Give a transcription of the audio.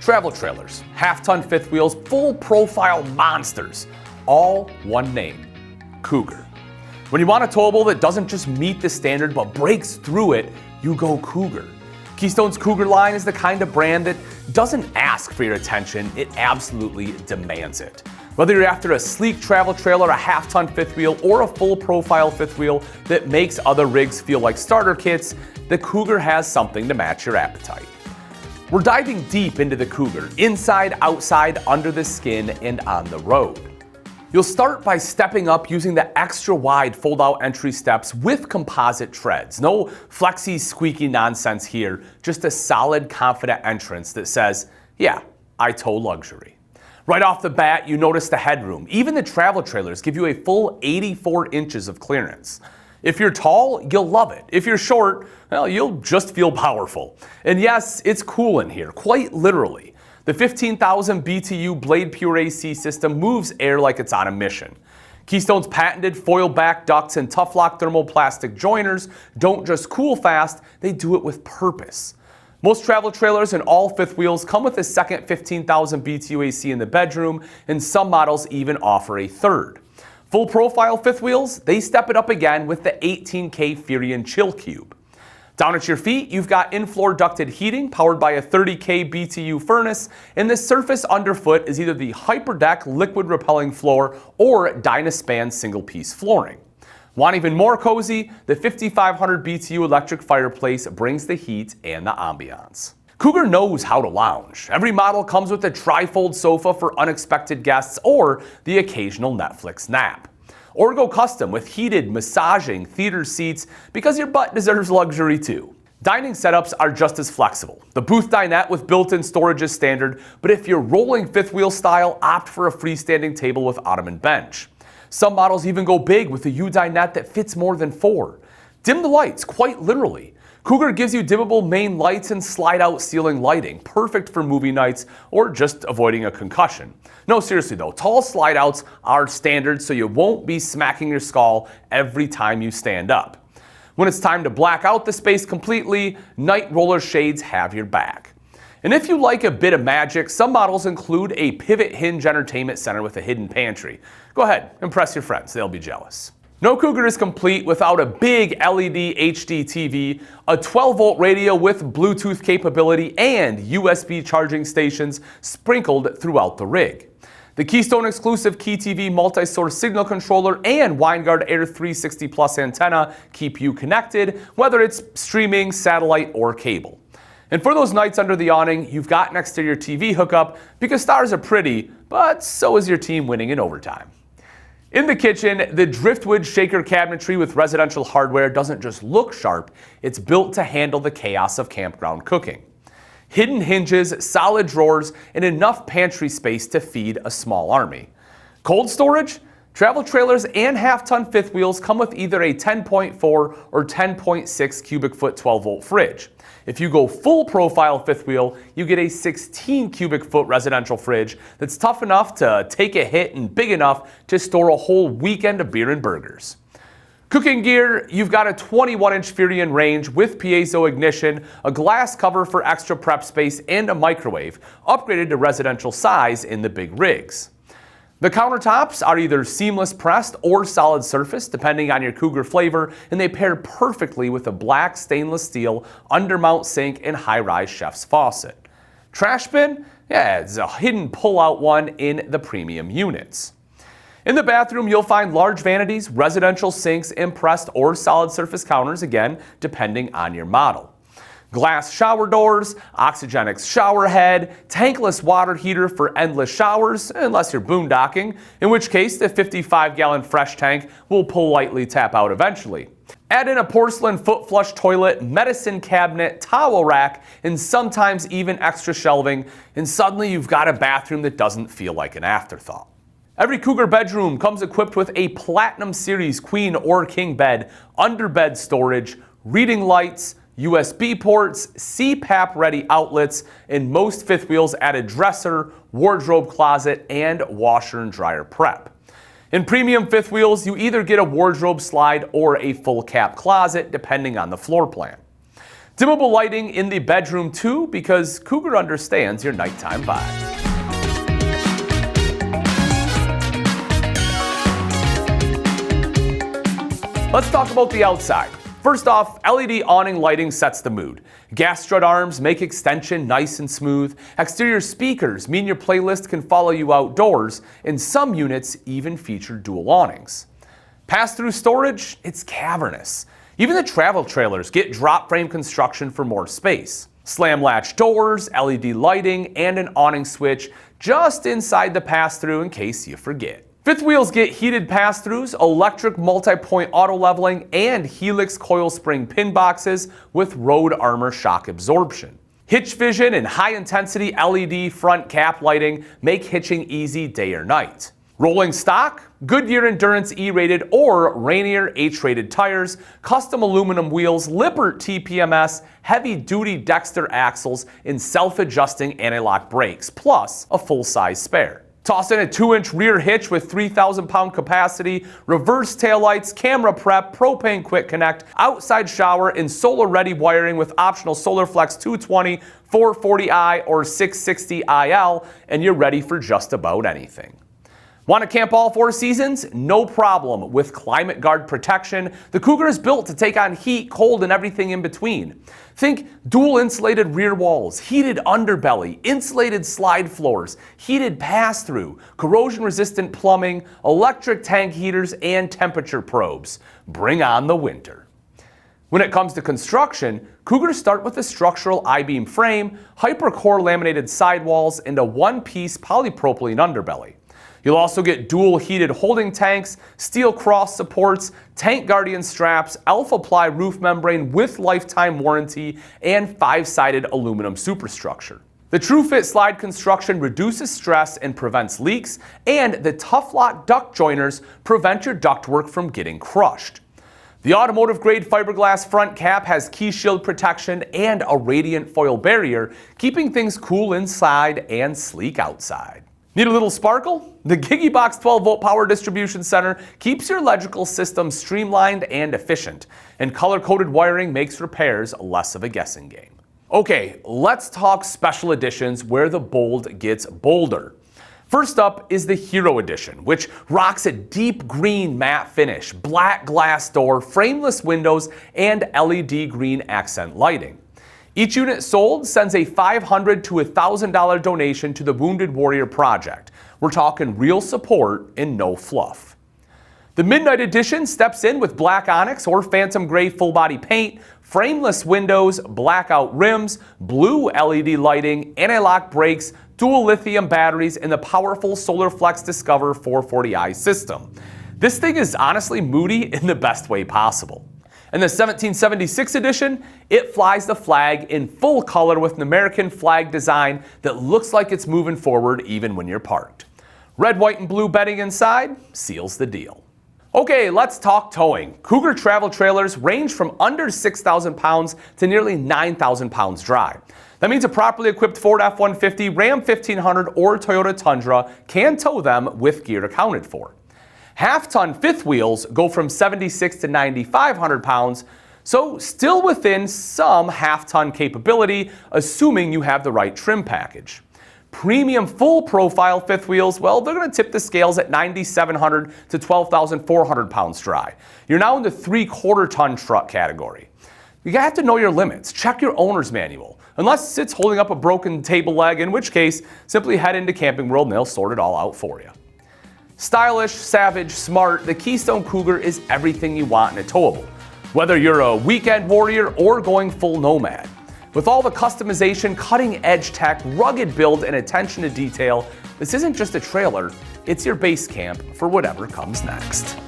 Travel trailers, half-ton fifth wheels, full profile monsters, all one name, Cougar. When you want a towable that doesn't just meet the standard but breaks through it, you go Cougar. Keystone's Cougar line is the kind of brand that doesn't ask for your attention, it absolutely demands it. Whether you're after a sleek travel trailer, a half-ton fifth wheel, or a full profile fifth wheel that makes other rigs feel like starter kits, the Cougar has something to match your appetite. We're diving deep into the Cougar, inside, outside, under the skin, and on the road. You'll start by stepping up using the extra wide fold-out entry steps with composite treads. No flexy, squeaky nonsense here, just a solid, confident entrance that says, yeah, I tow luxury. Right off the bat, you notice the headroom. Even the travel trailers give you a full 84 inches of clearance. If you're tall, you'll love it. If you're short, well, you'll just feel powerful. And yes, it's cool in here, quite literally. The 15,000 BTU Blade Pure AC system moves air like it's on a mission. Keystone's patented foil back ducts and tough lock thermoplastic joiners don't just cool fast, they do it with purpose. Most travel trailers and all fifth wheels come with a second 15,000 BTU AC in the bedroom, and some models even offer a third. Full profile fifth wheels, they step it up again with the 18K Furion Chill Cube. Down at your feet, you've got in-floor ducted heating powered by a 30K BTU furnace, and the surface underfoot is either the HyperDeck liquid repelling floor or Dynaspan single-piece flooring. Want even more cozy? The 5500 BTU electric fireplace brings the heat and the ambiance. Cougar knows how to lounge. Every model comes with a tri-fold sofa for unexpected guests or the occasional Netflix nap. Or go custom with heated, massaging theater seats because your butt deserves luxury too. Dining setups are just as flexible. The booth dinette with built-in storage is standard, but if you're rolling fifth wheel style, opt for a freestanding table with ottoman bench. Some models even go big with a U-dinette that fits more than 4. Dim the lights, quite literally. Cougar gives you dimmable main lights and slide-out ceiling lighting, perfect for movie nights or just avoiding a concussion. No, seriously though, tall slide-outs are standard so you won't be smacking your skull every time you stand up. When it's time to black out the space completely, night roller shades have your back. And if you like a bit of magic, some models include a pivot hinge entertainment center with a hidden pantry. Go ahead, impress your friends, they'll be jealous. No Cougar is complete without a big LED HD TV, a 12-volt radio with Bluetooth capability, and USB charging stations sprinkled throughout the rig. The Keystone exclusive Key TV multi-source signal controller and WineGuard Air 360 Plus antenna keep you connected, whether it's streaming, satellite, or cable. And for those nights under the awning, you've got an exterior TV hookup because stars are pretty, but so is your team winning in overtime. In the kitchen, the driftwood shaker cabinetry with residential hardware doesn't just look sharp, it's built to handle the chaos of campground cooking. Hidden hinges, solid drawers, and enough pantry space to feed a small army. Cold storage? Travel trailers and half-ton fifth wheels come with either a 10.4 or 10.6 cubic foot 12-volt fridge. If you go full profile fifth wheel, you get a 16 cubic foot residential fridge that's tough enough to take a hit and big enough to store a whole weekend of beer and burgers. Cooking gear, you've got a 21-inch Furion range with piezo ignition, a glass cover for extra prep space, and a microwave, upgraded to residential size in the big rigs. The countertops are either seamless pressed or solid surface, depending on your Cougar flavor, and they pair perfectly with a black stainless steel undermount sink and high-rise chef's faucet. Trash bin? Yeah, it's a hidden pull-out one in the premium units. In the bathroom, you'll find large vanities, residential sinks, and pressed or solid surface counters, again, depending on your model. Glass shower doors, Oxygenics shower head, tankless water heater for endless showers, unless you're boondocking, in which case the 55-gallon fresh tank will politely tap out eventually. Add in a porcelain foot flush toilet, medicine cabinet, towel rack, and sometimes even extra shelving, and suddenly you've got a bathroom that doesn't feel like an afterthought. Every Cougar bedroom comes equipped with a Platinum Series queen or king bed, underbed storage, reading lights, USB ports, CPAP-ready outlets, and most fifth wheels add a dresser, wardrobe closet, and washer and dryer prep. In premium fifth wheels, you either get a wardrobe slide or a full cap closet, depending on the floor plan. Dimmable lighting in the bedroom too, because Cougar understands your nighttime vibe. Let's talk about the outside. First off, LED awning lighting sets the mood. Gas strut arms make extension nice and smooth. Exterior speakers mean your playlist can follow you outdoors, and some units even feature dual awnings. Pass-through storage, it's cavernous. Even the travel trailers get drop frame construction for more space. Slam latch doors, LED lighting, and an awning switch just inside the pass-through in case you forget. Fifth wheels get heated pass-throughs, electric multi-point auto leveling, and Helix coil spring pin boxes with road armor shock absorption. Hitch vision and high-intensity LED front cap lighting make hitching easy day or night. Rolling stock, Goodyear Endurance E-rated or Rainier H-rated tires, custom aluminum wheels, Lippert TPMS, heavy-duty Dexter axles, and self-adjusting anti-lock brakes, plus a full-size spare. Toss in a 2-inch rear hitch with 3,000-pound capacity, reverse taillights, camera prep, propane quick connect, outside shower, and solar-ready wiring with optional SolarFlex 220, 440i, or 660IL, and you're ready for just about anything. Want to camp all 4 seasons? No problem. With Climate Guard protection, the Cougar is built to take on heat, cold, and everything in between. Think dual insulated rear walls, heated underbelly, insulated slide floors, heated pass-through, corrosion-resistant plumbing, electric tank heaters, and temperature probes. Bring on the winter. When it comes to construction, Cougars start with a structural I-beam frame, hypercore laminated sidewalls, and a one-piece polypropylene underbelly. You'll also get dual heated holding tanks, steel cross supports, tank guardian straps, Alpha-Ply roof membrane with lifetime warranty, and 5-sided aluminum superstructure. The TrueFit slide construction reduces stress and prevents leaks, and the Tough-Lock duct joiners prevent your ductwork from getting crushed. The automotive-grade fiberglass front cap has key shield protection and a radiant foil barrier, keeping things cool inside and sleek outside. Need a little sparkle? The GigiBox 12-volt power distribution center keeps your electrical system streamlined and efficient, and color-coded wiring makes repairs less of a guessing game. Okay, let's talk special editions where the bold gets bolder. First up is the Hero Edition, which rocks a deep green matte finish, black glass door, frameless windows, and LED green accent lighting. Each unit sold sends a $500 to $1,000 donation to the Wounded Warrior Project. We're talking real support and no fluff. The Midnight Edition steps in with black onyx or phantom gray full body paint, frameless windows, blackout rims, blue LED lighting, anti-lock brakes, dual lithium batteries, and the powerful SolarFlex Discover 440i system. This thing is honestly moody in the best way possible. In the 1776 edition, it flies the flag in full color with an American flag design that looks like it's moving forward even when you're parked. Red, white, and blue bedding inside seals the deal. Okay, let's talk towing. Cougar travel trailers range from under 6,000 pounds to nearly 9,000 pounds dry. That means a properly equipped Ford F-150, Ram 1500, or Toyota Tundra can tow them with gear accounted for. Half-ton fifth wheels go from 76 to 9,500 pounds, so still within some half-ton capability, assuming you have the right trim package. Premium full-profile fifth wheels, well, they're going to tip the scales at 9,700 to 12,400 pounds dry. You're now in the 3/4 ton truck category. You have to know your limits. Check your owner's manual, unless it's holding up a broken table leg, in which case, simply head into Camping World and they'll sort it all out for you. Stylish, savage, smart, the Keystone Cougar is everything you want in a towable, whether you're a weekend warrior or going full nomad. With all the customization, cutting-edge tech, rugged build, and attention to detail, this isn't just a trailer, it's your base camp for whatever comes next.